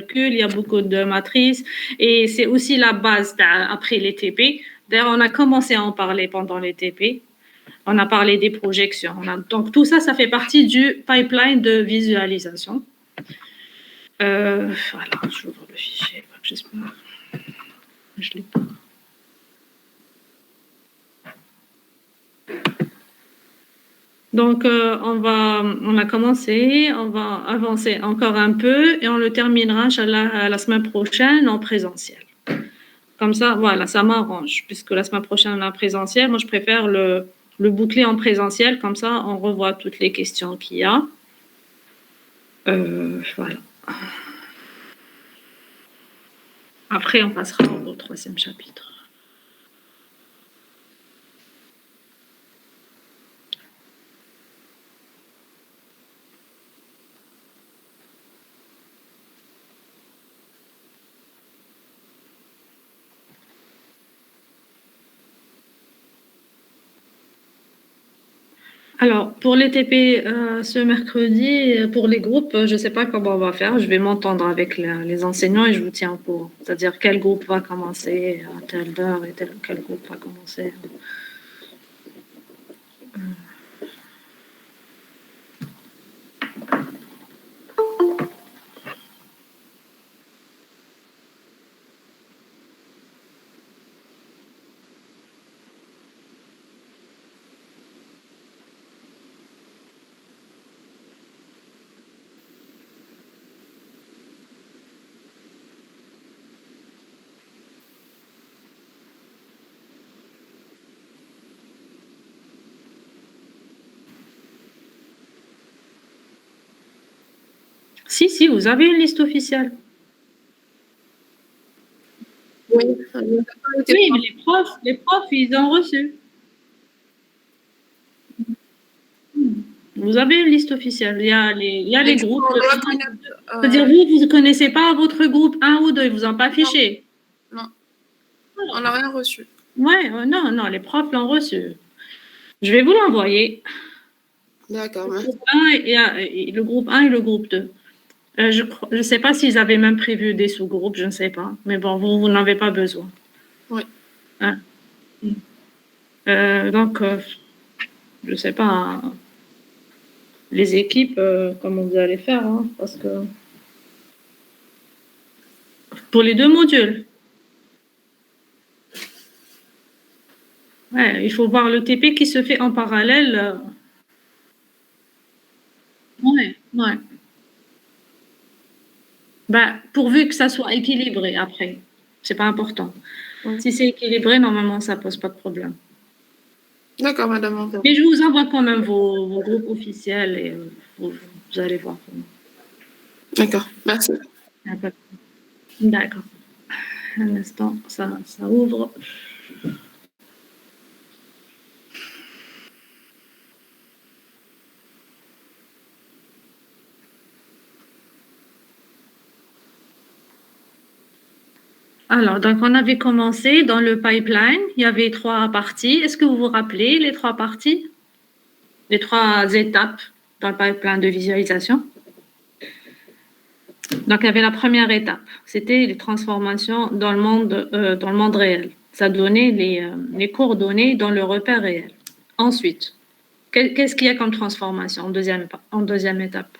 calculs, il y a beaucoup de matrices et c'est aussi la base après les TP. D'ailleurs, on a commencé à en parler pendant les TP. On a parlé des projections. Donc, tout ça, ça fait partie du pipeline de visualisation. Voilà, j'ouvre le fichier. J'espère. Je ne l'ai pas. Donc, on a commencé, on va avancer encore un peu et on le terminera la semaine prochaine en présentiel. Comme ça, voilà, ça m'arrange, puisque la semaine prochaine, on a présentiel. Moi, je préfère le boucler en présentiel, comme ça, on revoit toutes les questions qu'il y a. Voilà. Après, on passera au troisième chapitre. Alors, pour les TP ce mercredi, pour les groupes, je ne sais pas comment on va faire. Je vais m'entendre avec les enseignants et je vous tiens au courant. C'est-à-dire quel groupe va commencer à telle heure et quel groupe va commencer. Si, vous avez une liste officielle. Oui, oui, mais les profs, ils ont reçu. Vous avez une liste officielle. Il y a les groupes. C'est-à-dire, vous ne connaissez pas votre groupe 1 ou 2, ils ne vous ont pas affiché. Non. On n'a rien reçu. Ouais, non, les profs l'ont reçu. Je vais vous l'envoyer. D'accord. Le groupe 1 et le groupe 2. Je ne sais pas s'ils avaient même prévu des sous-groupes, je ne sais pas. Mais bon, vous n'en avez pas besoin. Oui. Hein? Donc, je ne sais pas, hein, les équipes, comment vous allez faire, hein, parce que pour les 2 modules. Ouais, il faut voir le TP qui se fait en parallèle. Ouais. Bah, pourvu que ça soit équilibré après. C'est pas important. Si c'est équilibré, normalement, ça pose pas de problème. D'accord, madame. Mais je vous envoie quand même vos groupes officiels et vous allez voir. D'accord, merci. D'accord. Un instant, ça ouvre. Alors, donc on avait commencé dans le pipeline, il y avait 3 parties. Est-ce que vous vous rappelez les 3 parties? Les 3 étapes dans le pipeline de visualisation? Donc, il y avait la première étape, c'était les transformations dans le monde réel. Ça donnait les coordonnées dans le repère réel. Ensuite, qu'est-ce qu'il y a comme transformation en deuxième étape?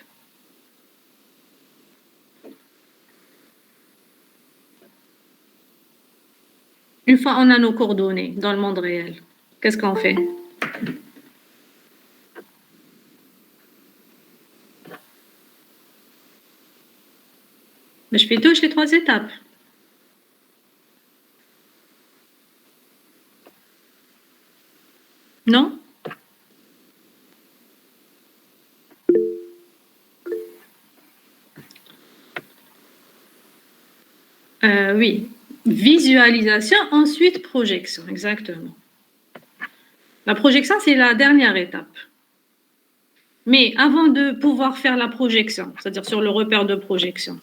Une fois on a nos coordonnées dans le monde réel, qu'est-ce qu'on fait? Mais je fais tous les 3 étapes. Non? Oui. Visualisation, ensuite projection, exactement. La projection, c'est la dernière étape. Mais avant de pouvoir faire la projection, c'est-à-dire sur le repère de projection,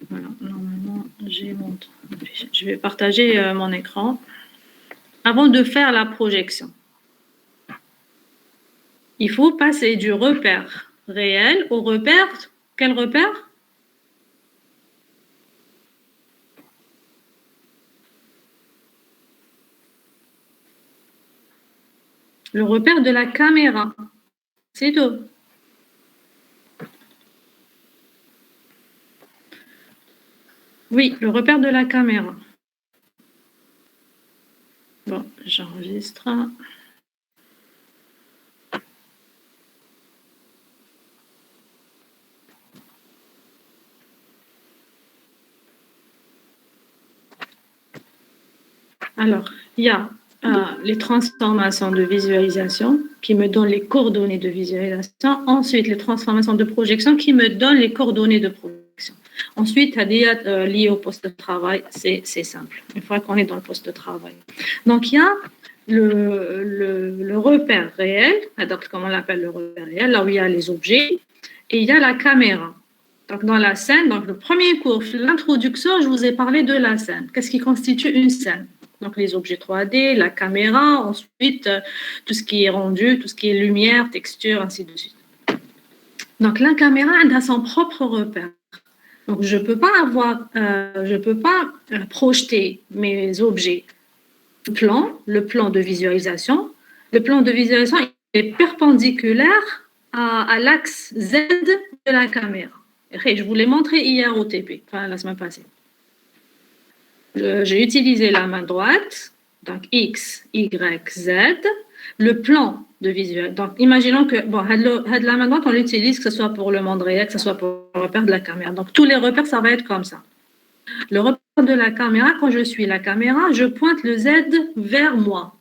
voilà, normalement, je vais partager mon écran. Avant de faire la projection, il faut passer du repère réel au repère, quel repère? Le repère de la caméra. C'est tout. Oui, le repère de la caméra. Bon, j'enregistre. Alors, il y a les transformations de visualisation qui me donnent les coordonnées de visualisation. Ensuite, les transformations de projection qui me donnent les coordonnées de projection. Ensuite, lié au poste de travail, c'est simple, une fois qu'on est dans le poste de travail. Donc, il y a le repère réel, donc comme on l'appelle le repère réel, là où il y a les objets, et il y a la caméra. Donc, dans la scène, donc le premier cours, l'introduction, je vous ai parlé de la scène. Qu'est-ce qui constitue une scène? Donc, les objets 3D, la caméra, ensuite, tout ce qui est rendu, tout ce qui est lumière, texture, ainsi de suite. Donc, la caméra, elle a son propre repère. Donc, je ne peux pas projeter mes objets. Le plan de visualisation. Le plan de visualisation est perpendiculaire à l'axe Z de la caméra. Je vous l'ai montré hier au TP, enfin la semaine passée. J'ai utilisé la main droite, donc X, Y, Z, le plan de visuel. Donc, imaginons que, bon, la main droite, on l'utilise, que ce soit pour le monde réel, que ce soit pour le repère de la caméra. Donc, tous les repères, ça va être comme ça. Le repère de la caméra, quand je suis la caméra, je pointe le Z vers moi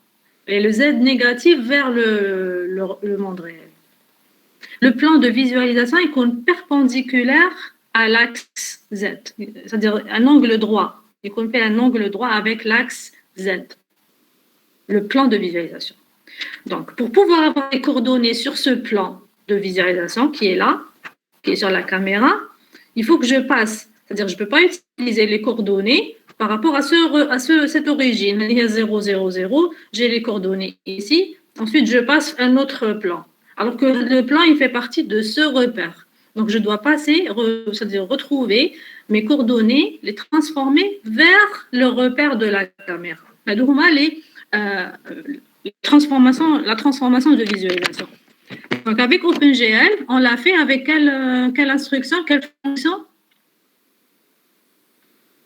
et le Z négatif vers le monde réel. Le plan de visualisation est perpendiculaire à l'axe Z, c'est-à-dire un angle droit. Il fait un angle droit avec l'axe Z, le plan de visualisation. Donc, pour pouvoir avoir les coordonnées sur ce plan de visualisation qui est là, qui est sur la caméra, il faut que je passe, c'est-à-dire je ne peux pas utiliser les coordonnées par rapport à cette origine. Il y a 0, 0, 0, j'ai les coordonnées ici, ensuite je passe un autre plan. Alors que le plan, il fait partie de ce repère. Donc, je dois passer, c'est-à-dire retrouver mes coordonnées, les transformer vers le repère de la caméra. La transformation de visualisation. Donc, avec OpenGL, on l'a fait avec quelle instruction, quelle fonction?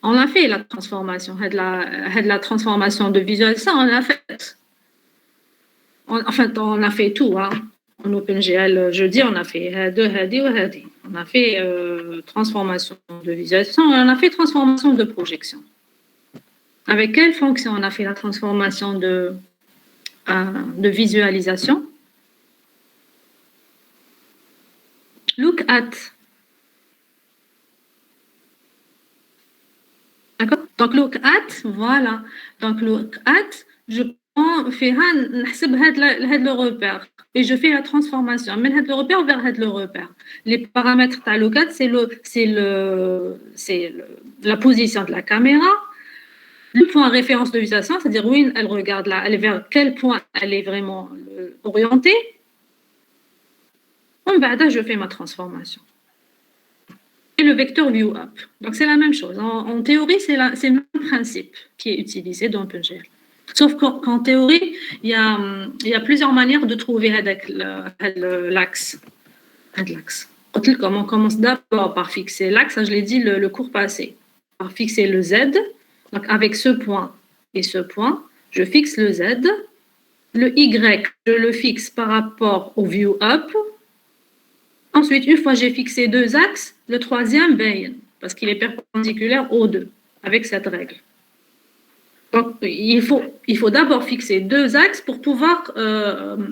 On a fait la transformation. La transformation de visualisation, on l'a faite. On a fait tout. Hein. En OpenGL, jeudi, on a fait Hadi ou Hadi. On a fait transformation de visualisation et on a fait transformation de projection. Avec quelle fonction on a fait la transformation de visualisation? Look at. D'accord? Donc, look at, voilà. Donc, look at, je prends, le repère. Et je fais la transformation. Mais le repère vers le repère. Les paramètres de look at, c'est la position de la caméra. Le point référence de visualisation, c'est-à-dire, oui, elle regarde là, elle est vers quel point elle est vraiment orientée. Je fais ma transformation. Et le vecteur view up. Donc, c'est la même chose. En théorie, c'est le même principe qui est utilisé dans OpenGL. Sauf qu'en théorie, il y a plusieurs manières de trouver l'axe. Comme on commence d'abord par fixer l'axe, je l'ai dit le cours passé, par fixer le Z. Donc, avec ce point et ce point, je fixe le Z. Le Y, je le fixe par rapport au view up. Ensuite, une fois que j'ai fixé deux axes, le troisième, parce qu'il est perpendiculaire aux deux, avec cette règle. Donc, il faut d'abord fixer deux axes pour pouvoir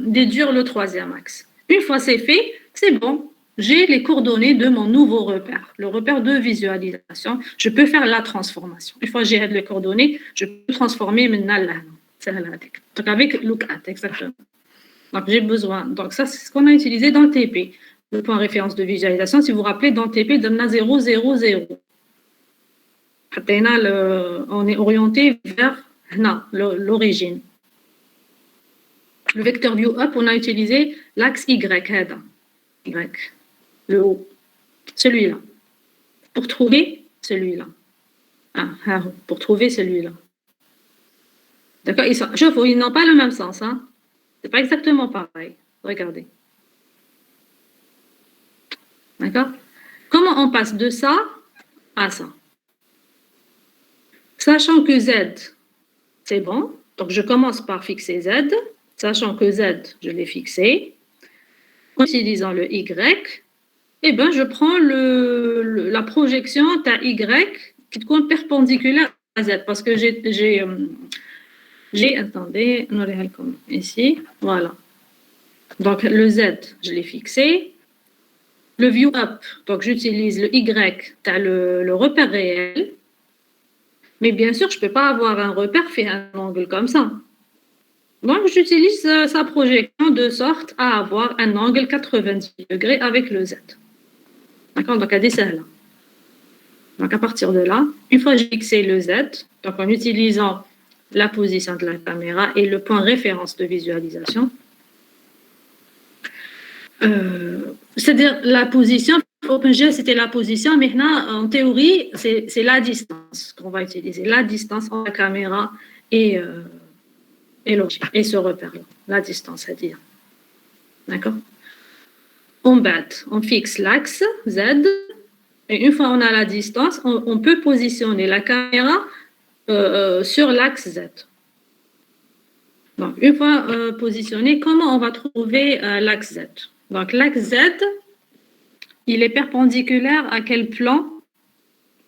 déduire le troisième axe. Une fois c'est fait, c'est bon. J'ai les coordonnées de mon nouveau repère, le repère de visualisation. Je peux faire la transformation. Une fois que j'ai les coordonnées, je peux transformer maintenant là. Donc, avec lookat, exactement. Donc, j'ai besoin. Donc, ça, c'est ce qu'on a utilisé dans le TP. Le point référence de visualisation, si vous vous rappelez, dans le TP, donne 0, 0, 0. On est orienté vers l'origine. Le vecteur view up, on a utilisé l'axe Y, le haut, celui-là, pour trouver celui-là. Pour trouver celui-là. D'accord? Ils n'ont pas le même sens. Hein? C'est pas exactement pareil. Regardez. D'accord? Comment on passe de ça à ça? Sachant que Z, c'est bon. Donc, je commence par fixer Z. Sachant que Z, je l'ai fixé. En utilisant le Y, eh ben, je prends la projection à Y qui compte perpendiculaire à Z. Parce que attendez, ici, voilà. Donc, le Z, je l'ai fixé. Le view up, donc j'utilise le Y, tu as le repère réel. Mais bien sûr, je ne peux pas avoir un repère fait un angle comme ça. Donc, j'utilise sa projection de sorte à avoir un angle 90 degrés avec le Z. D'accord? Donc, à des là. Donc, à partir de là, une fois que j'ai fixé le Z, donc en utilisant la position de la caméra et le point référence de visualisation, c'est-à-dire la position, OpenGL c'était la position, maintenant en théorie c'est la distance qu'on va utiliser, la distance entre la caméra et ce repère-là, la distance à dire. D'accord? On fixe l'axe Z, et une fois on a la distance, on peut positionner la caméra sur l'axe Z. Donc, une fois positionné, comment on va trouver l'axe Z? Donc, l'axe Z, il est perpendiculaire à quel plan?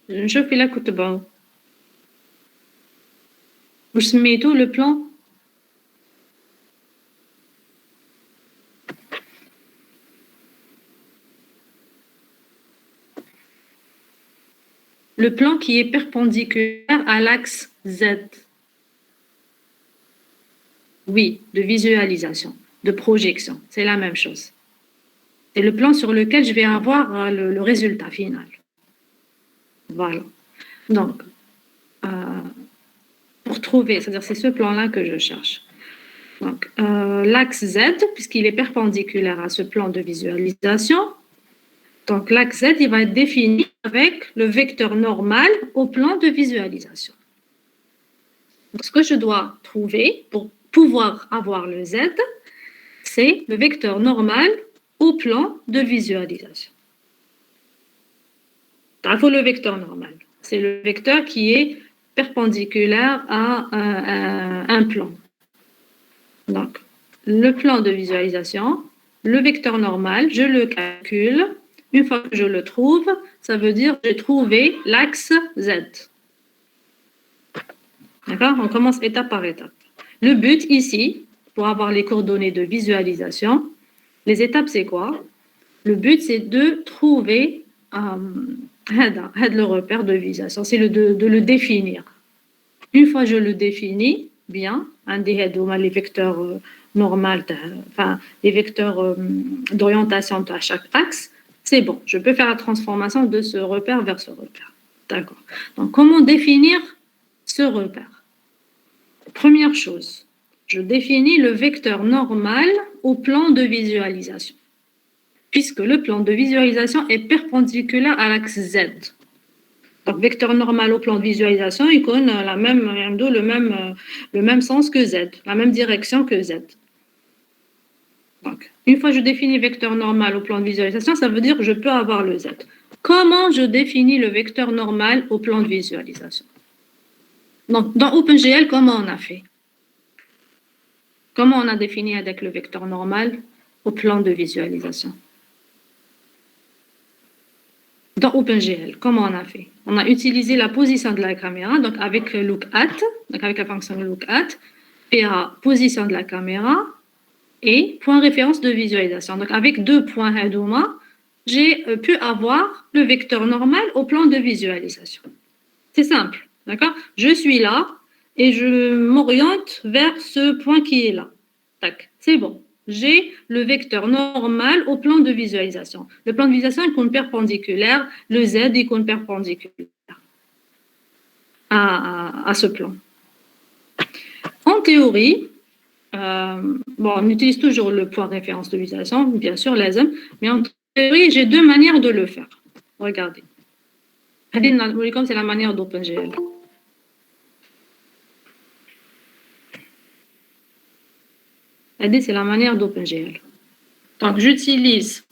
Je fais la كتبة. Vous سميتو le plan? Le plan qui est perpendiculaire à l'axe Z. Oui, de visualisation, de projection, c'est la même chose. C'est le plan sur lequel je vais avoir le résultat final. Voilà. Donc, pour trouver, c'est-à-dire c'est ce plan-là que je cherche. Donc, l'axe Z, puisqu'il est perpendiculaire à ce plan de visualisation, donc l'axe Z, il va être défini avec le vecteur normal au plan de visualisation. Donc, ce que je dois trouver pour pouvoir avoir le Z, c'est le vecteur normal au plan de visualisation. Il faut le vecteur normal. C'est le vecteur qui est perpendiculaire à un plan. Donc, le plan de visualisation, le vecteur normal, je le calcule. Une fois que je le trouve, ça veut dire que j'ai trouvé l'axe Z. D'accord? On commence étape par étape. Le but ici, pour avoir les coordonnées de visualisation, les étapes, c'est quoi? Le but, c'est de trouver le repère de visualisation, c'est de le définir. Une fois que je le définis bien, les vecteurs normaux, enfin les vecteurs d'orientation à chaque axe, c'est bon. Je peux faire la transformation de ce repère vers ce repère. D'accord. Donc, comment définir ce repère? Première chose, je définis le vecteur normal au plan de visualisation, puisque le plan de visualisation est perpendiculaire à l'axe Z. Donc, vecteur normal au plan de visualisation, il connaît le même sens que Z, la même direction que Z. Donc, une fois que je définis vecteur normal au plan de visualisation, ça veut dire que je peux avoir le Z. Comment je définis le vecteur normal au plan de visualisation? Donc, dans OpenGL, comment on a fait? Comment on a défini avec le vecteur normal au plan de visualisation? Dans OpenGL, comment on a fait? On a utilisé la position de la caméra, donc avec lookAt, donc avec la fonction lookAt, et à position de la caméra et point référence de visualisation. Donc avec deux points Hadouma, j'ai pu avoir le vecteur normal au plan de visualisation. C'est simple, d'accord? Je suis là et je m'oriente vers ce point qui est là. Tac, c'est bon. J'ai le vecteur normal au plan de visualisation. Le plan de visualisation il compte perpendiculaire, le Z il compte perpendiculaire à ce plan. En théorie, on utilise toujours le point référence de visualisation, bien sûr, l'ASM, mais en théorie, j'ai deux manières de le faire. Regardez. C'est la manière d'OpenGL. C'est la manière d'OpenGL. Donc, j'utilise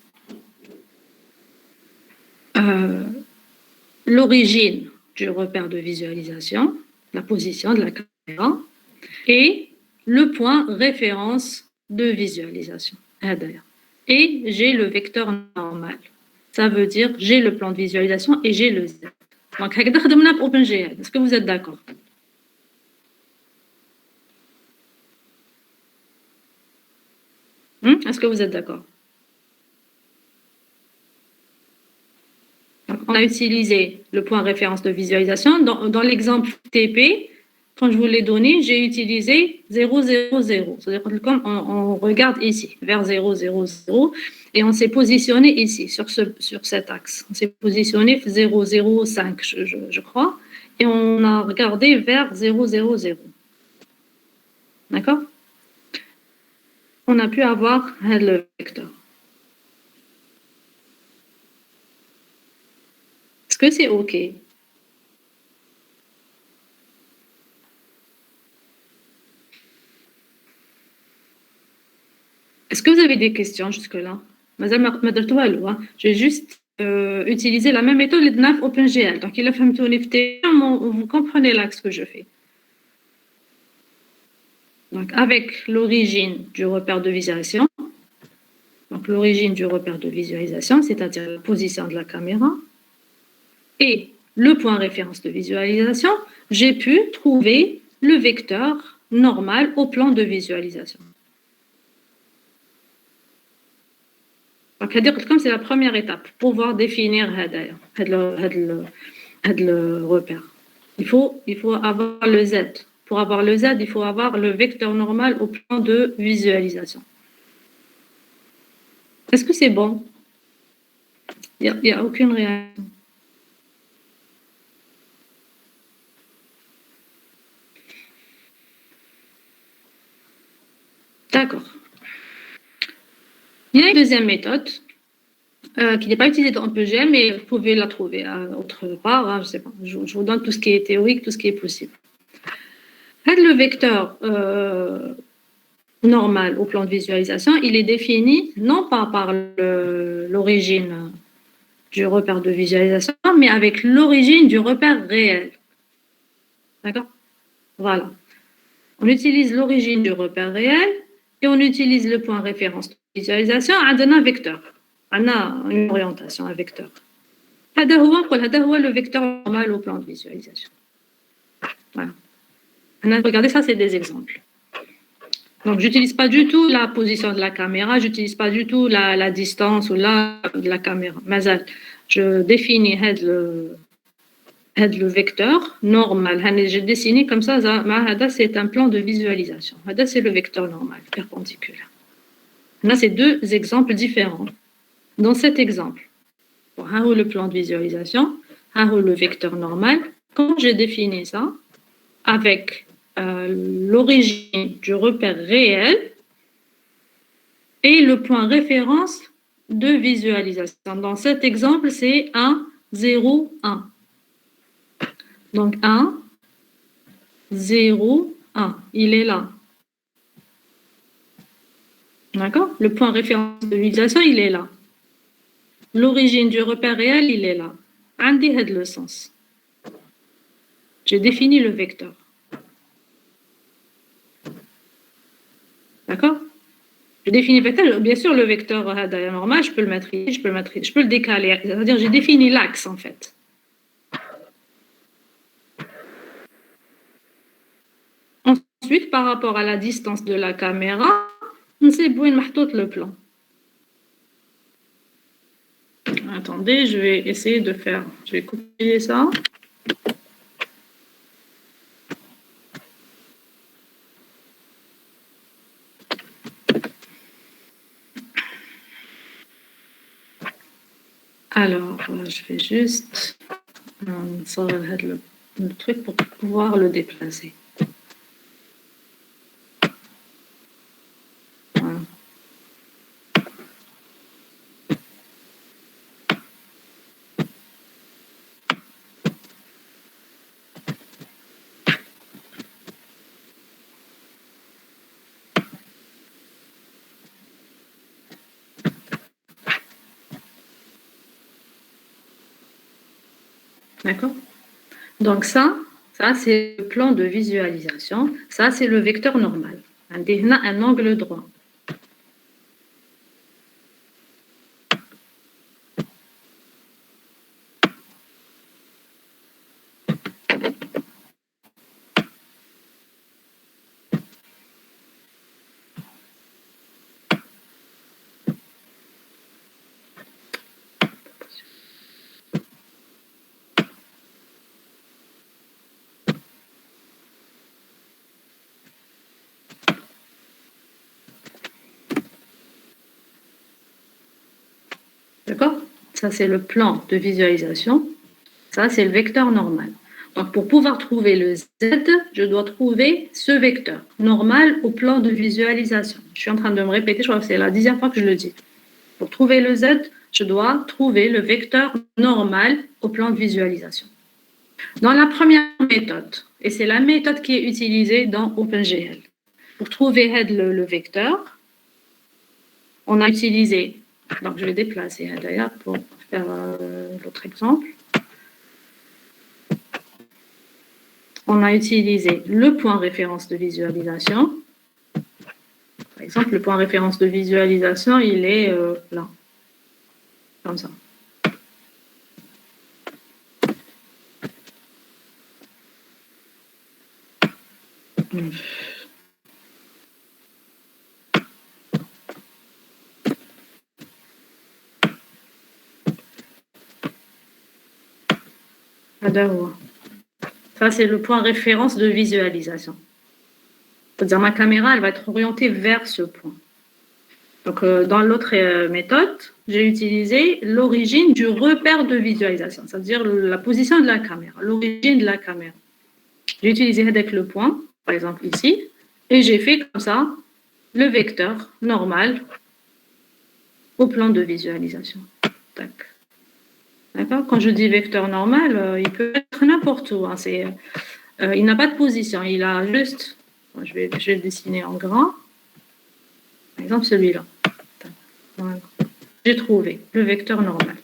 l'origine du repère de visualisation, la position de la caméra, et le point référence de visualisation. Et j'ai le vecteur normal. Ça veut dire j'ai le plan de visualisation et j'ai le Z. Donc, OpenGL. Est-ce que vous êtes d'accord? Est-ce que vous êtes d'accord? On a utilisé le point référence de visualisation. Dans l'exemple TP, quand je vous l'ai donné, j'ai utilisé 0, 0, 0. C'est-à-dire comme on regarde ici, vers 0, 0, 0, et on s'est positionné ici, sur cet axe. On s'est positionné 0, 0, 5, je crois, et on a regardé vers 0, 0, 0. D'accord? On a pu avoir le vecteur. Est-ce que c'est OK? Est-ce que vous avez des questions jusque-là? J'ai juste utilisé la même méthode de NAF OpenGL. Donc, il a fait vous comprenez là ce que je fais. Donc, avec l'origine du repère de visualisation, donc l'origine du repère de visualisation, c'est-à-dire la position de la caméra, et le point référence de visualisation, j'ai pu trouver le vecteur normal au plan de visualisation. Donc, c'est la première étape pour pouvoir définir le repère. Il faut avoir le Z. Pour avoir le Z, il faut avoir le vecteur normal au plan de visualisation. Est-ce que c'est bon? Il n'y a aucune réaction. D'accord. Il y a une deuxième méthode qui n'est pas utilisée dans OpenGL, mais vous pouvez la trouver autre part. Hein, je sais pas. Je vous donne tout ce qui est théorique, tout ce qui est possible. Le vecteur normal au plan de visualisation, il est défini non pas par l'origine du repère de visualisation, mais avec l'origine du repère réel. D'accord? Voilà. On utilise l'origine du repère réel et on utilise le point référence de visualisation à un vecteur. On a une orientation, un vecteur. هذا هو le vecteur normal au plan de visualisation. Voilà. Regardez, ça, c'est des exemples. Donc, j'utilise pas du tout la position de la caméra, j'utilise pas du tout la distance ou de la caméra. Mais je définis le vecteur normal. J'ai dessiné comme ça, c'est un plan de visualisation. C'est le vecteur normal, perpendiculaire. Là, c'est deux exemples différents. Dans cet exemple, le plan de visualisation, le vecteur normal, quand j'ai défini ça, avec l'origine du repère réel et le point référence de visualisation. Dans cet exemple, c'est 1, 0, 1. Donc 1, 0, 1. Il est là. D'accord? Le point référence de visualisation, il est là. L'origine du repère réel, il est là. Andi had le sens. J'ai défini le vecteur. D'accord? Je définis le vecteur. Bien sûr, le vecteur normal, je peux le mettre ici, je peux le décaler. C'est-à-dire, j'ai défini l'axe, en fait. Ensuite, par rapport à la distance de la caméra, on sait où est le plan. Attendez, je vais essayer de faire. Je vais copier ça. Alors, je vais juste le truc pour pouvoir le déplacer. Voilà. D'accord? Donc ça c'est le plan de visualisation. Ça, c'est le vecteur normal. On a un angle droit. D'accord? Ça, c'est le plan de visualisation. Ça, c'est le vecteur normal. Donc, pour pouvoir trouver le Z, je dois trouver ce vecteur normal au plan de visualisation. Je suis en train de me répéter, je crois que c'est la 10e fois que je le dis. Pour trouver le Z, je dois trouver le vecteur normal au plan de visualisation. Dans la première méthode, et c'est la méthode qui est utilisée dans OpenGL, pour trouver le vecteur, on a utilisé, donc je vais déplacer d'ailleurs pour faire l'autre exemple. On a utilisé le point référence de visualisation. Par exemple, le point référence de visualisation, il est là, comme ça. Ça, c'est le point référence de visualisation. C'est-à-dire ma caméra, elle va être orientée vers ce point. Donc, dans l'autre méthode, j'ai utilisé l'origine du repère de visualisation, c'est-à-dire la position de la caméra, l'origine de la caméra. J'ai utilisé avec le point, par exemple ici, et j'ai fait comme ça le vecteur normal au plan de visualisation. Tac. D'accord? Quand je dis vecteur normal, il peut être n'importe où. Hein. Il n'a pas de position, il a juste... Je vais le dessiner en grand. Par exemple, celui-là. Voilà. J'ai trouvé le vecteur normal.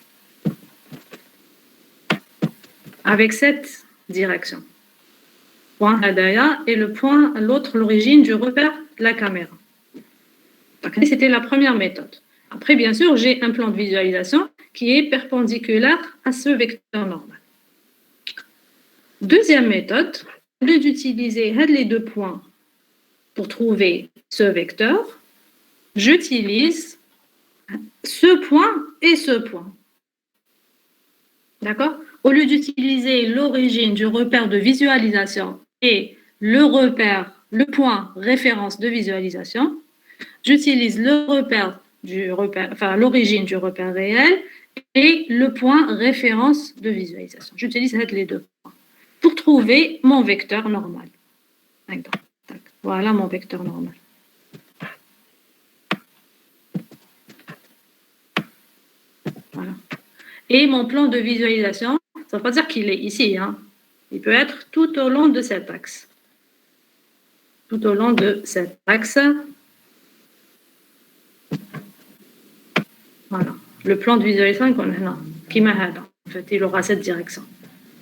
Avec cette direction. Point Hadaya et l'autre, l'origine du repère de la caméra. Donc, c'était la première méthode. Après, bien sûr, j'ai un plan de visualisation qui est perpendiculaire à ce vecteur normal. Deuxième méthode, au lieu d'utiliser les deux points pour trouver ce vecteur, j'utilise ce point et ce point. D'accord? Au lieu d'utiliser l'origine du repère de visualisation et le point référence de visualisation, j'utilise l'origine du repère réel et le point référence de visualisation. J'utilise les deux points pour trouver mon vecteur normal. Voilà mon vecteur normal. Voilà. Et mon plan de visualisation, ça ne veut pas dire qu'il est ici. Hein. Il peut être tout au long de cet axe. Tout au long de cet axe. Voilà. Le plan de visualisation qui m'a en fait, il aura cette direction.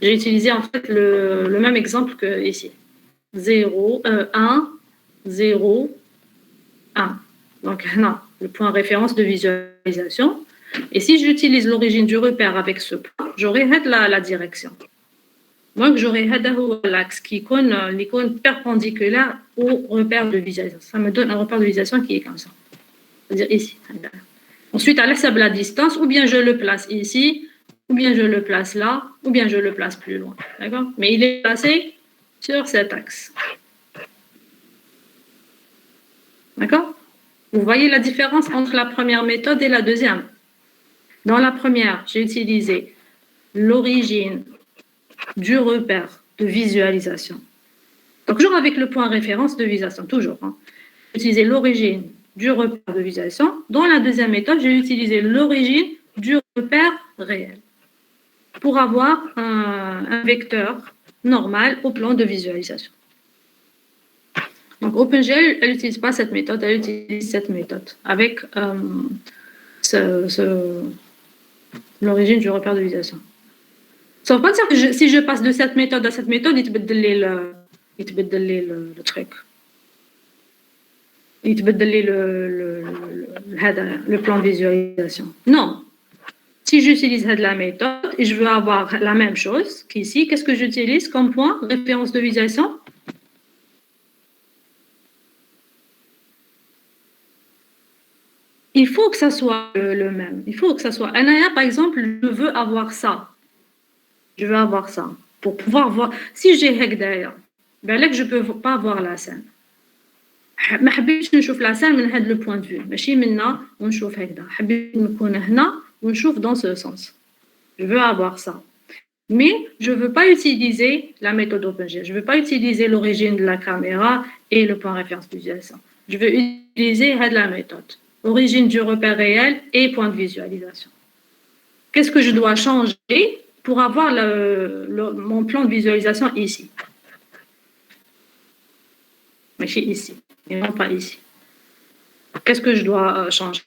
J'ai utilisé en fait le même exemple que ici. 0, 1, 0, 1. Donc, non, le point référence de visualisation. Et si j'utilise l'origine du repère avec ce point, j'aurai la direction. Donc, j'aurai l'axe qui est perpendiculaire au repère de visualisation. Ça me donne un repère de visualisation qui est comme ça. C'est-à-dire ici. Ensuite, à la distance, ou bien je le place ici, ou bien je le place là, ou bien je le place plus loin. D'accord? Mais il est placé sur cet axe. D'accord? Vous voyez la différence entre la première méthode et la deuxième. Dans la première, j'ai utilisé l'origine du repère de visualisation. Donc, toujours avec le point référence de visualisation, toujours. Hein. J'ai utilisé l'origine du repère de visualisation. Dans la deuxième méthode, j'ai utilisé l'origine du repère réel pour avoir un vecteur normal au plan de visualisation. Donc, OpenGL, elle n'utilise pas cette méthode, elle utilise cette méthode avec l'origine du repère de visualisation. Ça veut pas dire que si je passe de cette méthode à cette méthode, يتبدل لي le truc. يتبدل لي le plan de visualisation. Non. Si j'utilise la méthode et je veux avoir la même chose qu'ici, qu'est-ce que j'utilise comme point référence de visualisation? Il faut que ça soit le même. Il faut que ça soit. Anaya, par exemple, je veux avoir ça. Je veux avoir ça. Pour pouvoir voir. Si j'ai Hekdaya, ben là, je ne peux pas voir la scène. ما حبيتش نشوف la scène من هذا le point de vue. ماشي منا ونشوف هكذا. حبيت نكون هنا ونشوف dans ce sens. Je veux avoir ça. Mais je ne veux pas utiliser la méthode OpenGL. Je ne veux pas utiliser l'origine de la caméra et le point référence visualisation. Je veux utiliser la méthode. Origine du repère réel et point de visualisation. Qu'est-ce que je dois changer pour avoir mon plan de visualisation ici? Mais ici, et non pas ici. Qu'est-ce que je dois changer?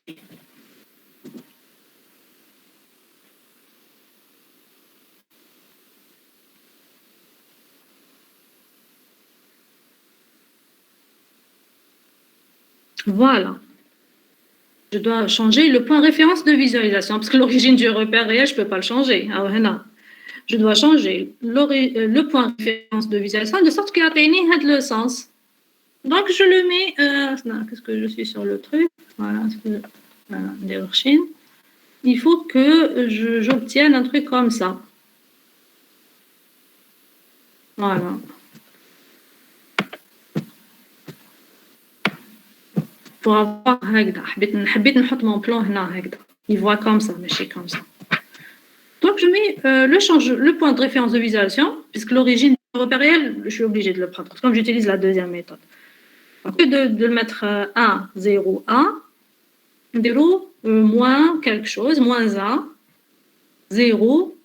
Voilà. Je dois changer le point référence de visualisation, parce que l'origine du repère réel, je ne peux pas le changer. Alors, je dois changer le point référence de visualisation de sorte qu'il atteigne le sens. Donc, je le mets... qu'est-ce que je suis sur le truc? Voilà, des origines. Il faut que j'obtienne un truc comme ça. Voilà. Pour avoir هكذا حبيت نحط mon plan هنا هكذا. Il voit comme ça, mais c'est comme ça. Donc, je mets le point de référence de visualisation, puisque l'origine du repère réel, je suis obligée de le prendre, comme j'utilise la deuxième méthode. Au lieu de le mettre 1, 0, 1, 0, moins quelque chose, moins 1, 0,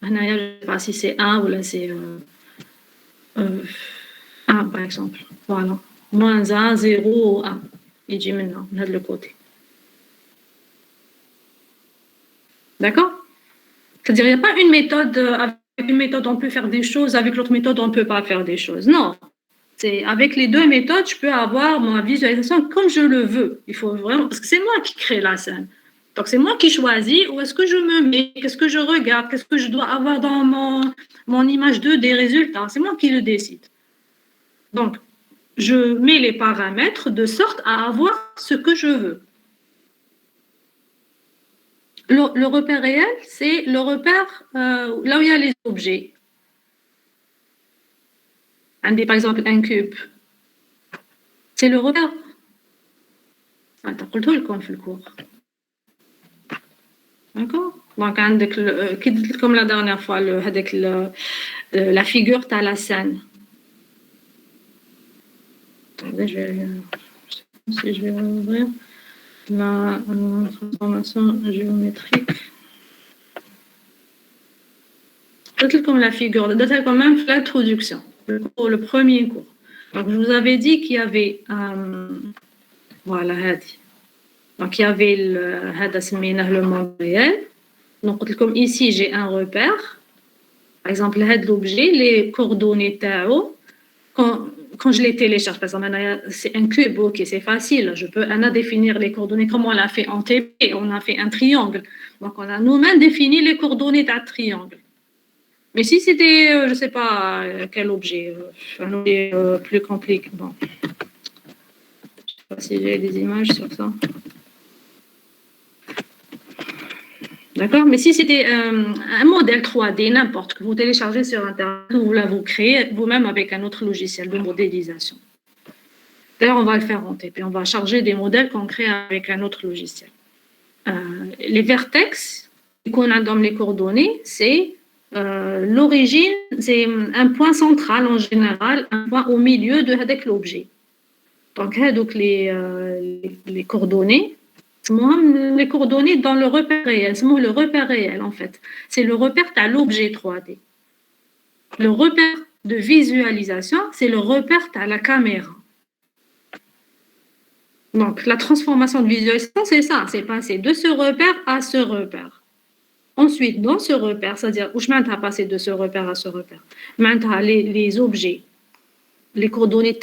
je ne sais pas si c'est 1 ou là c'est 1 par exemple. Voilà. Moins 1, 0, 1. Il dit maintenant, on a de le côté. D'accord? C'est-à-dire, il n'y a pas une méthode, avec une méthode on peut faire des choses, avec l'autre méthode on ne peut pas faire des choses. Non. C'est avec les deux méthodes, je peux avoir ma visualisation comme je le veux. Il faut vraiment, parce que c'est moi qui crée la scène. Donc c'est moi qui choisis où est-ce que je me mets, qu'est-ce que je regarde, qu'est-ce que je dois avoir dans mon image 2 des résultats. C'est moi qui le décide. Donc, je mets les paramètres de sorte à avoir ce que je veux. Le repère réel, c'est le repère là où il y a les objets. Par exemple, un cube. C'est le repère. Attends, le fait le cours. D'accord? Donc, comme la dernière fois, avec la figure, tu as la scène. Attendez, si je vais ouvrir la transformation géométrique. C'est comme la figure, c'est quand même l'introduction, le premier cours. Donc, je vous avais dit qu'il y avait, voilà, donc il y avait le monde réel. Donc, comme ici, j'ai un repère. Par exemple, l'objet, les coordonnées TAO, quand je les télécharge, par exemple, c'est un cube, ok, c'est facile. Je peux définir les coordonnées comme on l'a fait en TP, on a fait un triangle. Donc, on a nous-mêmes défini les coordonnées d'un triangle. Mais si c'était, je ne sais pas quel objet, un objet plus compliqué, bon. Je ne sais pas si j'ai des images sur ça. D'accord? Mais si c'était un modèle 3D, n'importe, que vous téléchargez sur Internet, vous créez vous-même avec un autre logiciel de modélisation. D'ailleurs, on va le faire en TP. On va charger des modèles qu'on crée avec un autre logiciel. Les vertex, qu'on a dans les coordonnées, c'est l'origine, c'est un point central en général, un point au milieu de l'objet. Donc les coordonnées, les coordonnées dans le repère réel, c'est le repère réel en fait. C'est le repère à l'objet 3D. Le repère de visualisation, c'est le repère à la caméra. Donc la transformation de visualisation, c'est ça, c'est passer de ce repère à ce repère. Ensuite, dans ce repère, c'est-à-dire où je m'en passer de ce repère à ce repère, les objets, les coordonnées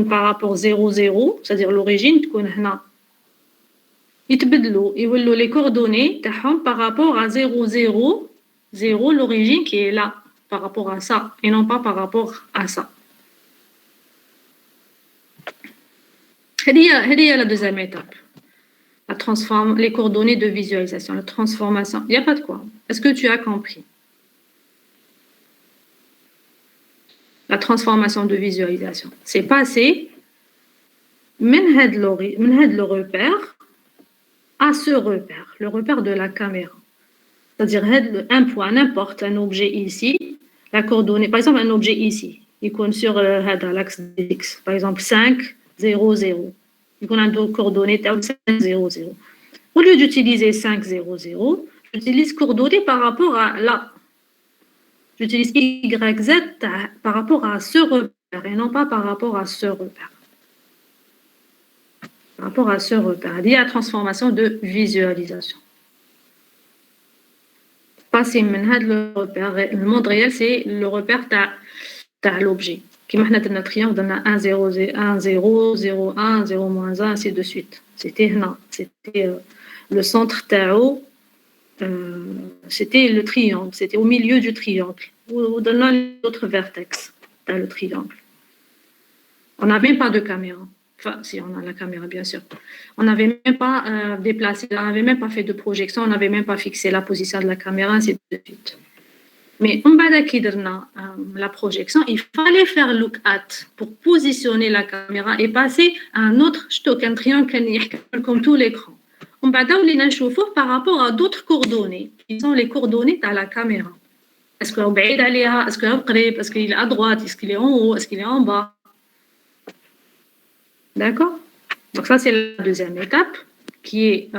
par rapport 0, 0, c'est-à-dire l'origine, ils les coordonnées par rapport à 0, 0, 0, l'origine qui est là, par rapport à ça, et non pas par rapport à ça. هذه la deuxième étape. Les coordonnées de visualisation, la transformation. Il n'y a pas de quoi. Est-ce que tu as compris? La transformation de visualisation. C'est passer le repère à ce repère, le repère de la caméra. C'est-à-dire un point, n'importe un objet ici, la coordonnée, par exemple un objet ici, il compte sur l'axe X, par exemple 5, 0, 0. Il compte une coordonnée 5, 0, 0. Au lieu d'utiliser 5, 0, 0, j'utilise coordonnées par rapport à là. J'utilise Y, Z par rapport à ce repère et non pas par rapport à ce repère. Par rapport à ce repère. Il y a la transformation de visualisation. Passer le repère. Le monde réel, c'est le repère de l'objet. Comme on a dans notre triangle, on a 1, 0, 1, 0, 0, 1, 0, moins 1, ainsi de suite. C'était le centre Tao. C'était le triangle, c'était au milieu du triangle, ou dans l'autre vertex, dans le triangle. On n'avait même pas de caméra. Enfin, si on a la caméra, bien sûr. On n'avait même pas déplacé, on n'avait même pas fait de projection, on n'avait même pas fixé la position de la caméra, ainsi de suite. Mais en bas la projection, il fallait faire look at pour positionner la caméra et passer à un autre stock, un triangle comme tout l'écran. On va d'abord les chauffer par rapport à d'autres coordonnées, qui sont les coordonnées de la caméra. Est-ce qu'il est d'aller est-ce qu'il est près, est-ce qu'il est à droite, est-ce qu'il est en haut, est-ce qu'il est en bas. D'accord? Donc ça, c'est la deuxième étape, qui est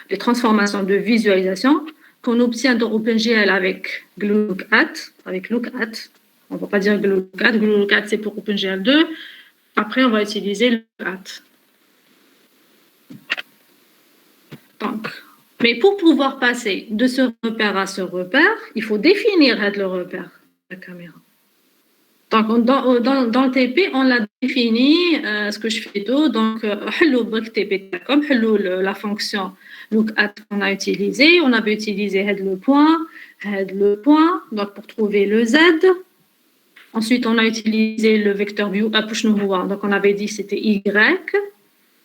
les transformations de visualisation qu'on obtient dans OpenGL avec GlueLookAt. Avec LookAt, on ne va pas dire GlueLookAt. GlueLookAt, c'est pour OpenGL 2. Après, on va utiliser LookAt. Donc, mais pour pouvoir passer de ce repère à ce repère, il faut définir le repère de la caméra. Donc, dans le TP, on l'a défini, ce que je fais tout. Donc, comme la fonction LookAt qu'on a utilisée, on avait utilisé le point, donc pour trouver le Z. Ensuite, on a utilisé le vecteur view, donc on avait dit que c'était Y.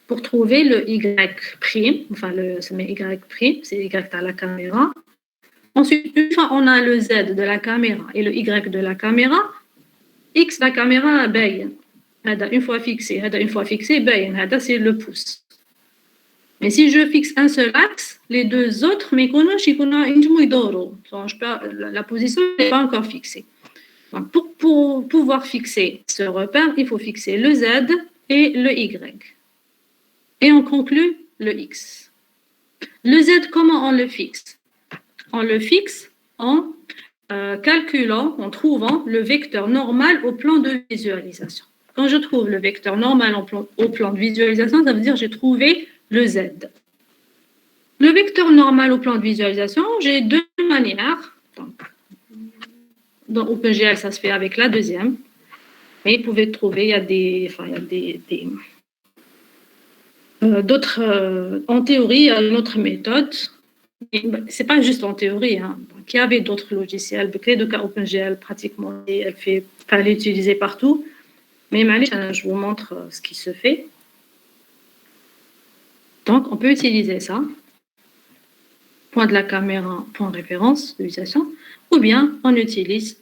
Pour trouver le Y', enfin ça met Y', c'est Y à la caméra. Ensuite, une fois on a le Z de la caméra et le Y de la caméra, X la caméra baye. Une fois fixé, baye. C'est le pouce. Mais si je fixe un seul axe, les deux autres, la position n'est pas encore fixée. Donc, pour pouvoir fixer ce repère, il faut fixer le Z et le Y. Et on conclut le X. Le Z, comment on le fixe? On le fixe en calculant, en trouvant le vecteur normal au plan de visualisation. Quand je trouve le vecteur normal au plan de visualisation, ça veut dire que j'ai trouvé le Z. Le vecteur normal au plan de visualisation, j'ai deux manières. Donc, dans OpenGL, ça se fait avec la deuxième. Mais vous pouvez trouver, il y a d'autres, en théorie, il y a une autre méthode. C'est pas juste en théorie. Donc, il y avait d'autres logiciels. Le cas OpenGL, pratiquement, elle fallait l'utiliser partout. Mais je vous montre ce qui se fait. Donc, on peut utiliser ça. Point de la caméra, point référence de visualisation. Ou bien, on utilise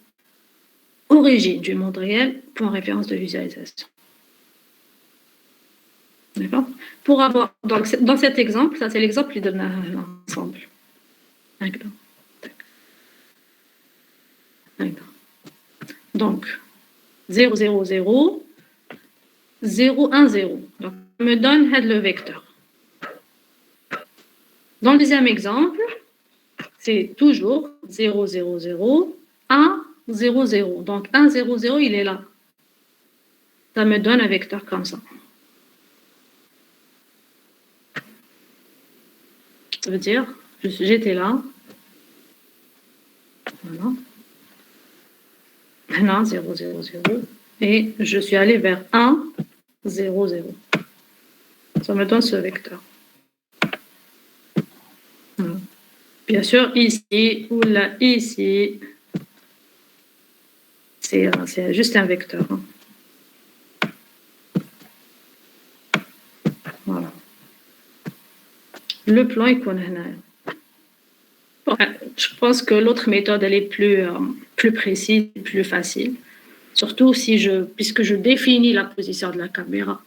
origine du monde réel, point référence de visualisation. D'accord? Pour avoir, donc, dans cet exemple, ça c'est l'exemple de l'ensemble. D'accord. Donc, 0, 0, 0, 0, 1, 0. Donc, ça me donne le vecteur. Dans le deuxième exemple, c'est toujours 0, 0, 0, 1, 0, 0. Donc, 1, 0, 0, il est là. Ça me donne un vecteur comme ça. Ça veut dire, j'étais là, Voilà. Maintenant, 0, 0, 0. Et je suis allée vers 1, 0, 0. Ça me donne ce vecteur. Voilà. Bien sûr, ici ou là, ici, c'est juste un vecteur. Hein. Voilà. Le plan est connaît. Bon, je pense que l'autre méthode, elle est plus précise, plus facile. Surtout puisque je définis la position de la caméra.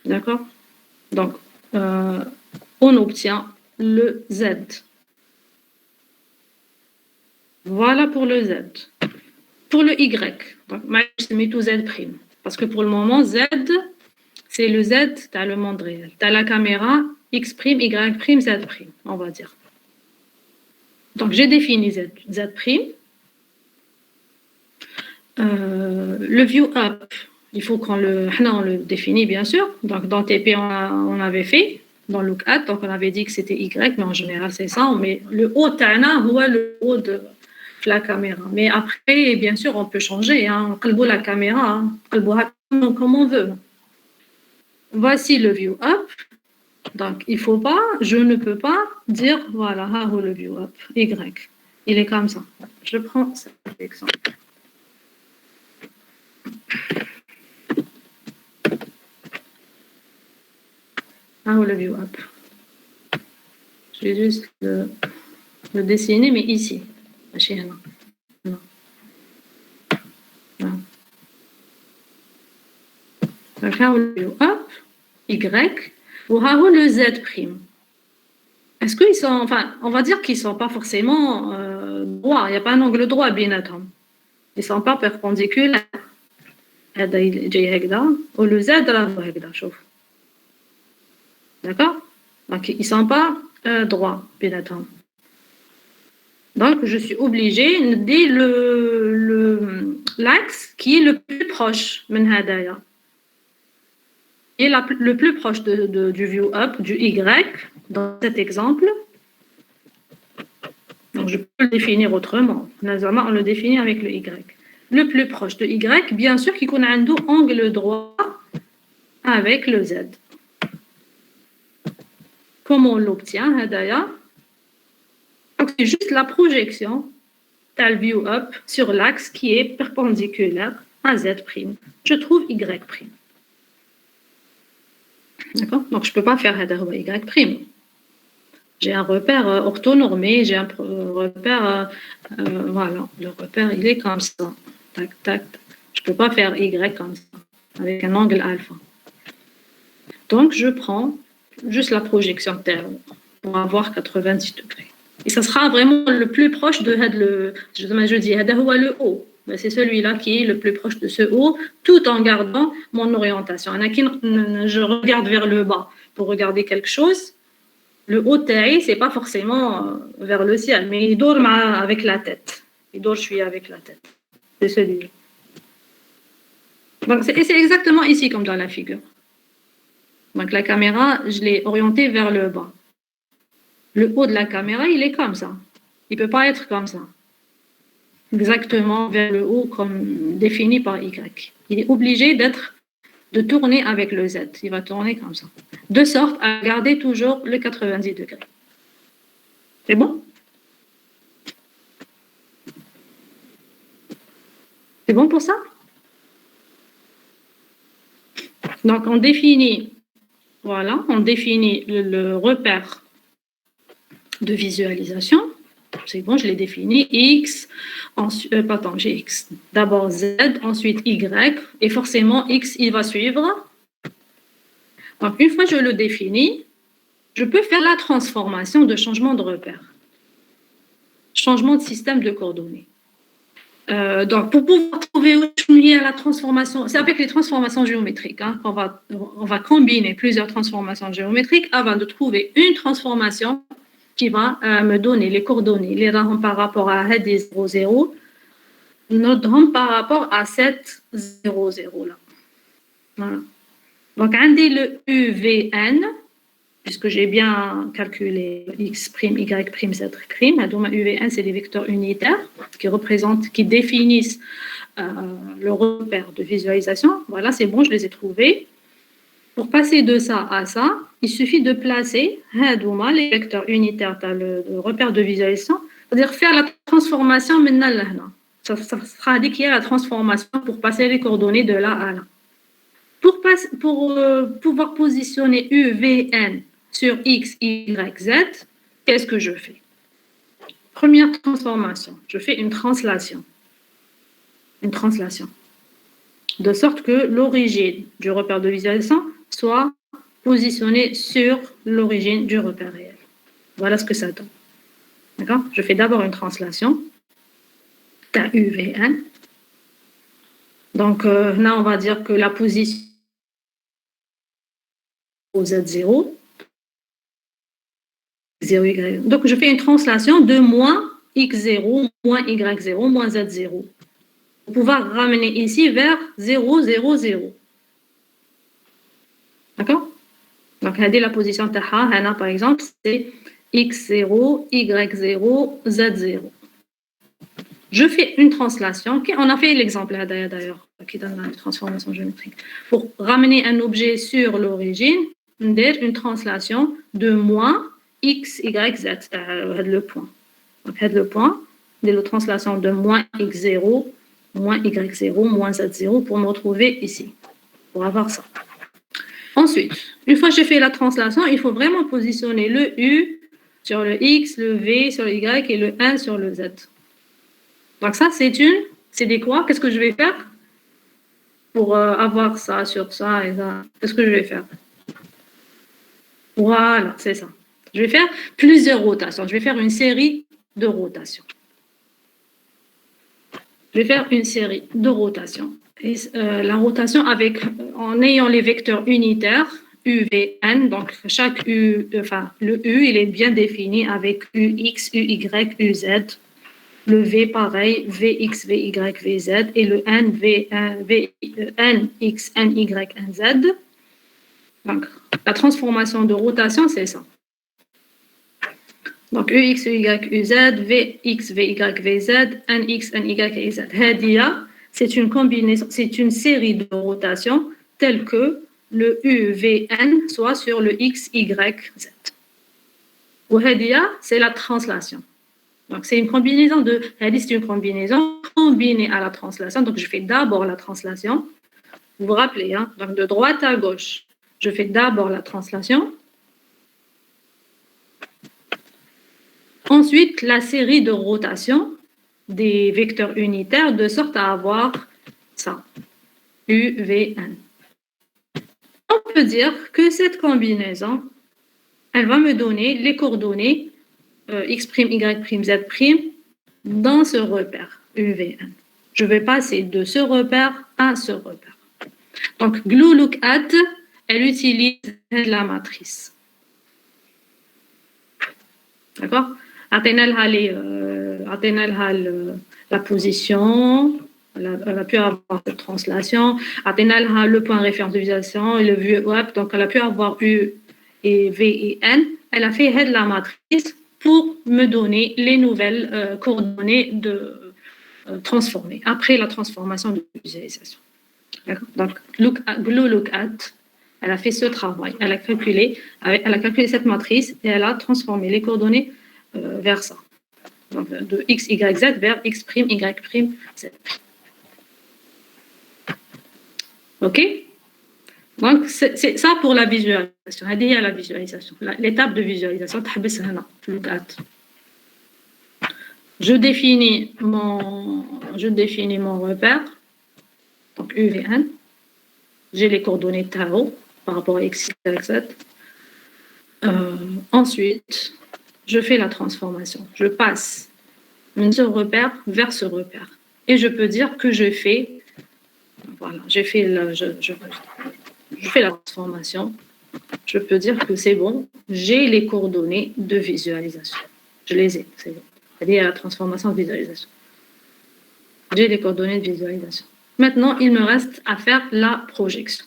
D'accord? Donc, on obtient le Z. Voilà pour le Z. Pour le Y, donc, je mets tout Z'. Parce que pour le moment, Z, c'est le Z, tu as le monde réel. Tu as la caméra, X', Y', Z', on va dire. Donc, j'ai défini Z'. Le view up, il faut qu'on le définisse, bien sûr. Donc, dans TP, on avait fait, dans Lookat, donc on avait dit que c'était Y, mais en général, c'est ça. On met le haut, le haut de la caméra. Mais après, bien sûr, on peut changer. Hein. On peut la caméra, comme on veut. Voici le view up. Donc, je ne peux pas dire, voilà, le view up, Y. Il est comme ça. Je prends cet exemple. Le view up. Je vais juste le dessiner, mais ici. Non. Le view up, Y, ou le Z'. Est-ce qu'ils sont, enfin, on va dire qu'ils ne sont pas forcément droits. Il n'y a pas un angle droit, bien entendu. Ils ne sont pas perpendiculaires. Ou le Z, d'accord? Donc, ils ne sont pas droits, bien entendu. Donc, je suis obligée de dire l'axe qui est le plus proche de Hadaya. Et le plus proche du view up, du Y, dans cet exemple. Donc, je peux le définir autrement. On le définit avec le Y. Le plus proche de Y, bien sûr, qu'il y a un angle droit avec le Z. Comment on l'obtient, Hadaya? Donc, c'est juste la projection de view up sur l'axe qui est perpendiculaire à Z'. Je trouve Y'. D'accord? Donc, je ne peux pas faire Y'. J'ai un repère orthonormé, j'ai un repère, voilà, le repère, il est comme ça. Tac, tac, tac. Je ne peux pas faire Y comme ça, avec un angle alpha. Donc, je prends juste la projection terme pour avoir 90 degrés. Et ça sera vraiment le plus proche de je dis, le haut. C'est celui-là qui est le plus proche de ce haut, tout en gardant mon orientation. Je regarde vers le bas pour regarder quelque chose. Le haut taille, c'est pas forcément vers le ciel, mais il dort avec la tête. Je suis avec la tête. C'est celui-là. Donc, c'est exactement ici comme dans la figure. Donc, la caméra, je l'ai orientée vers le bas. Le haut de la caméra, il est comme ça. Il peut pas être comme ça. Exactement vers le haut, comme défini par Y. Il est obligé de tourner avec le Z. Il va tourner comme ça. De sorte à garder toujours le 90 degrés. C'est bon? C'est bon pour ça? Donc, on définit le repère de visualisation. C'est bon, je l'ai défini. X, j'ai X. D'abord Z, ensuite Y, et forcément X, il va suivre. Donc, une fois que je le définis, je peux faire la transformation de changement de repère. Changement de système de coordonnées. Donc, pour pouvoir trouver où est la transformation, c'est avec les transformations géométriques. Hein, on va combiner plusieurs transformations géométriques avant de trouver une transformation qui va me donner les coordonnées, les rangs par rapport à 0, 0, notre rang par rapport à 7, 0, 0 là. Voilà. Donc, on dit le UVN, puisque j'ai bien calculé x', y', z'. Donc, UV1, c'est des vecteurs unitaires qui définissent le repère de visualisation. Voilà, c'est bon, je les ai trouvés. Pour passer de ça à ça, il suffit de placer les vecteurs unitaires, le repère de visualisation, c'est-à-dire faire la transformation maintenant là. Ça sera indiqué la transformation pour passer les coordonnées de là à là. Pour pouvoir positionner UVN sur X, Y, Z, qu'est-ce que je fais? Première transformation, je fais une translation. Une translation. De sorte que l'origine du repère de visualisation soit positionnée sur l'origine du repère réel. Voilà ce que ça donne. D'accord? Je fais d'abord une translation. UVN. Donc là, on va dire que la position au Z0. 0Y. Donc, je fais une translation de moins X0, moins Y0, moins Z0. Pour pouvoir ramener ici vers 0, 0, 0. D'accord? Donc, la position de par exemple, c'est X0, Y0, Z0. Je fais une translation. On a fait l'exemple d'ailleurs, qui donne la transformation géométrique. Pour ramener un objet sur l'origine, on fait une translation de moins X, Y, Z. Le point. Donc, le point, la translation de moins X0, moins Y0, moins Z0 pour me retrouver ici, pour avoir ça. Ensuite, une fois que j'ai fait la translation, il faut vraiment positionner le U sur le X, le V sur le Y et le 1 sur le Z. Donc ça, c'est des quoi? Qu'est-ce que je vais faire pour avoir ça sur ça et ça? Qu'est-ce que je vais faire? Voilà, c'est ça. Je vais faire plusieurs rotations. Je vais faire une série de rotations. Je vais faire une série de rotations. Et, la rotation en ayant les vecteurs unitaires, UVN, donc chaque U, le U, il est bien défini avec UX, UY, UZ. Le V, pareil, VX, VY, VZ, et le N, NX, NY, NZ. Donc, la transformation de rotation, c'est ça. Donc, UX, UY, UZ, VX, VY, VZ, NX, NY, NZ. Hadia, c'est une combinaison, c'est une série de rotations telles que le UVN soit sur le X, Y, Z. Ou Hadia, c'est la translation. Donc, c'est une combinaison c'est une combinaison combinée à la translation. Donc, je fais d'abord la translation. Vous vous rappelez, hein? Donc, de droite à gauche, je fais d'abord la translation. Ensuite, la série de rotations des vecteurs unitaires de sorte à avoir ça, UVN. On peut dire que cette combinaison, elle va me donner les coordonnées X', Y', Z' dans ce repère UVN. Je vais passer de ce repère à ce repère. Donc, GluLookAt, elle utilise la matrice. D'accord? La position, elle a pu avoir cette translation. Le point de référence de visualisation et le vue web. Donc, elle a pu avoir U et V et N. Elle a fait la matrice pour me donner les nouvelles coordonnées transformées après la transformation de visualisation. Donc, GluLookAt, elle a fait ce travail. Elle a calculé cette matrice et elle a transformé les coordonnées vers ça. Donc, de X, Y, Z vers X', Y', Z'. OK? Donc, c'est ça pour la visualisation. Il y a la visualisation. L'étape de visualisation, je définis mon repère, donc UVN. J'ai les coordonnées tau par rapport à X, Y, Z. Ensuite, je fais la transformation. Je passe de ce repère vers ce repère. Et je peux dire que je fais la transformation. Je peux dire que c'est bon, j'ai les coordonnées de visualisation. Je les ai, c'est bon. C'est-à-dire la transformation de visualisation. J'ai les coordonnées de visualisation. Maintenant, il me reste à faire la projection.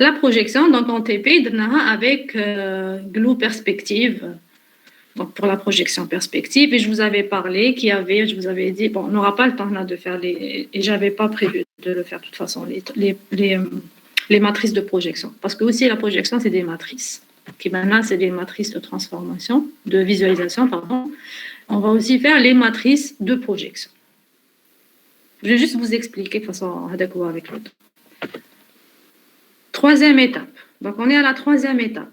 La projection, donc en TP, avec Glue Perspective. Donc pour la projection perspective, et je vous avais parlé je vous avais dit, bon, on n'aura pas le temps là de faire et j'avais pas prévu de le faire de toute façon, les matrices de projection. Parce que aussi la projection, c'est des matrices. Qui maintenant, c'est des matrices de transformation, de visualisation, pardon. On va aussi faire les matrices de projection. Je vais juste vous expliquer de façon avec l'autre. Troisième étape. Donc, on est à la troisième étape.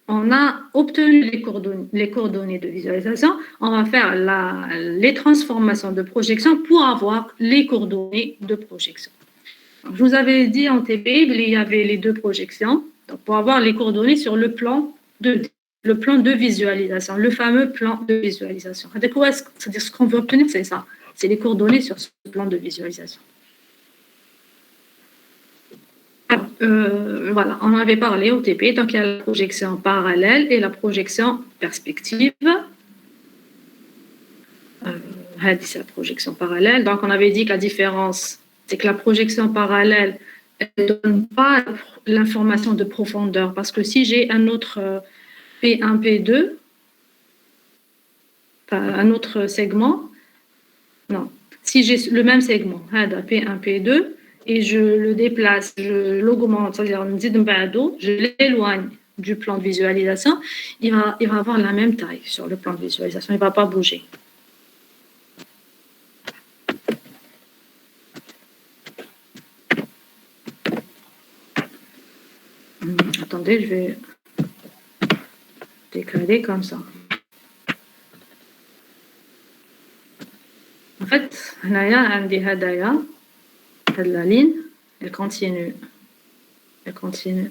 On a obtenu les coordonnées de visualisation. On va faire les transformations de projection pour avoir les coordonnées de projection. Je vous avais dit en TP, il y avait les deux projections. Donc, pour avoir les coordonnées sur le plan de visualisation, le fameux plan de visualisation. C'est-à-dire ce qu'on veut obtenir, c'est ça. C'est les coordonnées sur ce plan de visualisation. Voilà, on en avait parlé au TP, donc il y a la projection parallèle et la projection perspective. C'est la projection parallèle. Donc on avait dit que la différence, c'est que la projection parallèle ne donne pas l'information de profondeur, parce que si j'ai un autre P1, P2, un autre segment, non, si j'ai le même segment, P1, P2, et je le déplace, je l'augmente, c'est-à-dire je l'éloigne du plan de visualisation, il va avoir la même taille sur le plan de visualisation, il ne va pas bouger. Attendez, je vais décaler comme ça. En fait, la ligne, elle continue. Elle continue.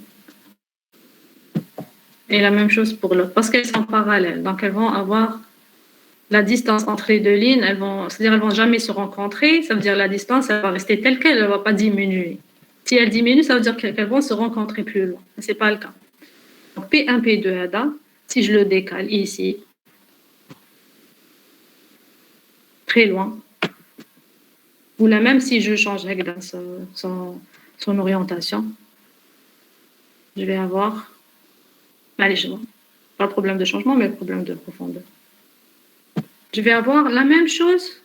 Et la même chose pour l'autre, parce qu'elles sont parallèles. Donc, elles vont avoir la distance entre les deux lignes, c'est-à-dire elles ne vont jamais se rencontrer. Ça veut dire la distance, elle va rester telle qu'elle, elle ne va pas diminuer. Si elle diminue, ça veut dire qu'elles vont se rencontrer plus loin. Ce n'est pas le cas. Donc, P1, P2, si je le décale ici, très loin, ou là même si je change son orientation, je vais avoir, allez, je vois, pas le problème de changement, mais le problème de profondeur. Je vais avoir la même chose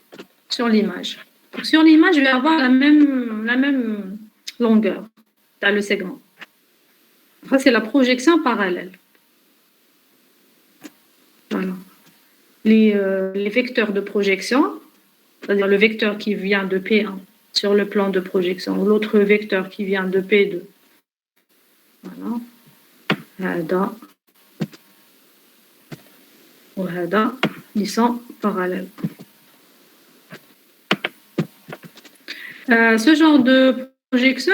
sur l'image. Sur l'image, je vais avoir la même longueur dans le segment. Ça, c'est la projection parallèle. Voilà. Les vecteurs de projection, c'est-à-dire le vecteur qui vient de P1 sur le plan de projection, ou l'autre vecteur qui vient de P2. Voilà. Hada. Ou Hada, ils sont parallèles. Ce genre de projection,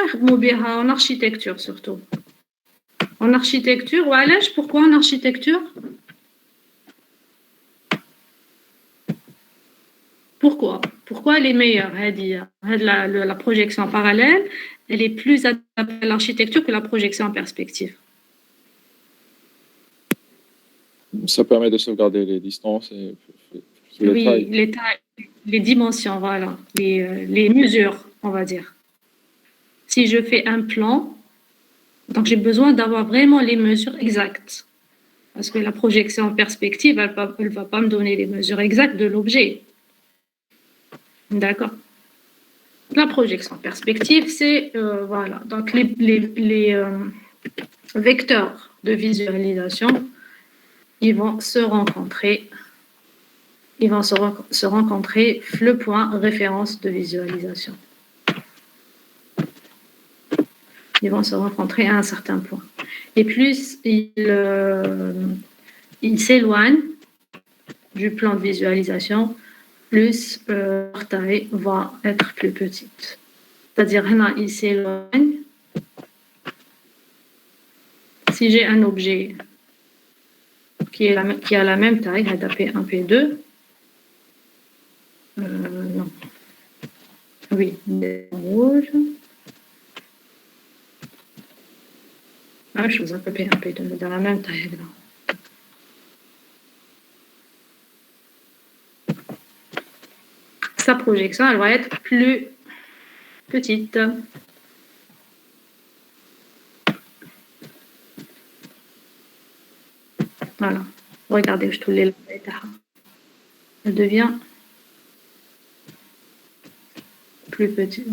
en architecture surtout. En architecture, pourquoi en architecture? Pourquoi elle est meilleure? La projection parallèle, elle est plus adaptée à l'architecture que la projection en perspective. Ça permet de sauvegarder les distances et les tailles, les dimensions, voilà, les mesures, on va dire. Si je fais un plan, donc j'ai besoin d'avoir vraiment les mesures exactes. Parce que la projection en perspective, elle ne va pas me donner les mesures exactes de l'objet. D'accord. La projection en perspective, c'est, voilà, donc les vecteurs de visualisation, ils vont se rencontrer le point référence de visualisation. Ils vont se rencontrer à un certain point. Et plus ils s'éloignent du plan de visualisation, plus leur taille va être plus petite. C'est-à-dire, ils s'éloignent. Si j'ai un objet qui a la même taille, P1, P2, non. Oui, rouge. Même chose, un peu P1, P2, dans la même taille. Sa projection, elle va être plus petite. Voilà. Regardez, je te l'ai. Elle devient plus petite.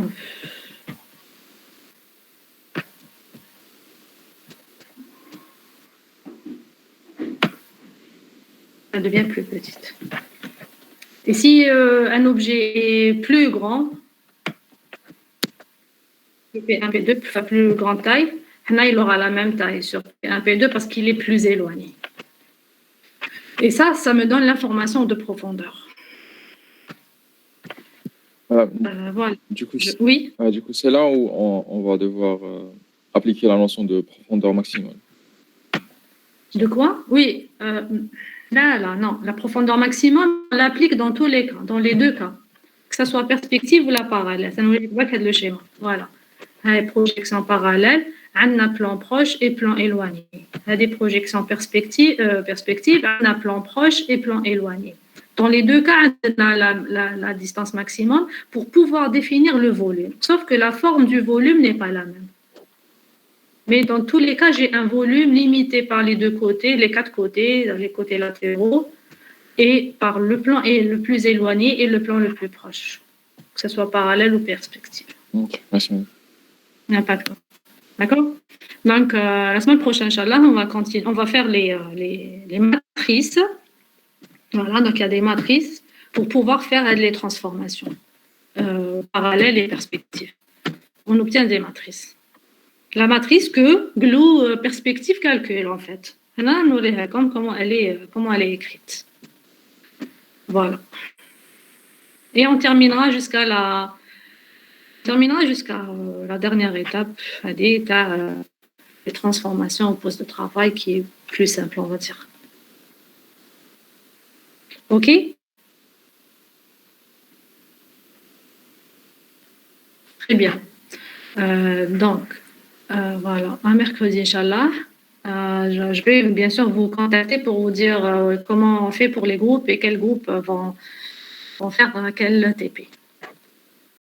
Elle devient plus petite. Et si un objet est plus grand, P1, P2, plus grande taille, il aura la même taille sur P1, P2 parce qu'il est plus éloigné. Et ça me donne l'information de profondeur. Voilà. Du coup, Oui. Du coup, c'est là où on va devoir appliquer la notion de profondeur maximale. De quoi? Oui. Là, non. La profondeur maximum, on l'applique dans tous les cas, dans les deux cas. Que ce soit perspective ou la parallèle. Ça nous voit qu'il y a le schéma. Voilà. Projection parallèle, on a plan proche et plan éloigné. On a des projections perspectives, on a plan proche et plan éloigné. Dans les deux cas, on a la distance maximum pour pouvoir définir le volume. Sauf que la forme du volume n'est pas la même. Mais dans tous les cas, j'ai un volume limité par les deux côtés, les quatre côtés, les côtés latéraux, et par le plan le plus éloigné et le plan le plus proche, que ce soit parallèle ou perspective. Ok, merci. Il n'y a pas de quoi. D'accord? Donc, la semaine prochaine, Inch'Allah, on va continuer. On va faire les matrices. Voilà, donc il y a des matrices pour pouvoir faire les transformations parallèles et perspectives. On obtient des matrices. La matrice que Glou perspective calcule, en fait. Là, nous verrons comment elle est écrite. Voilà. Et on terminera jusqu'à la dernière étape, les transformations au poste de travail qui est plus simple, on va dire. OK? Très bien. Donc, voilà, un mercredi, Inch'Allah. Je vais bien sûr vous contacter pour vous dire comment on fait pour les groupes et quels groupes vont faire quel TP.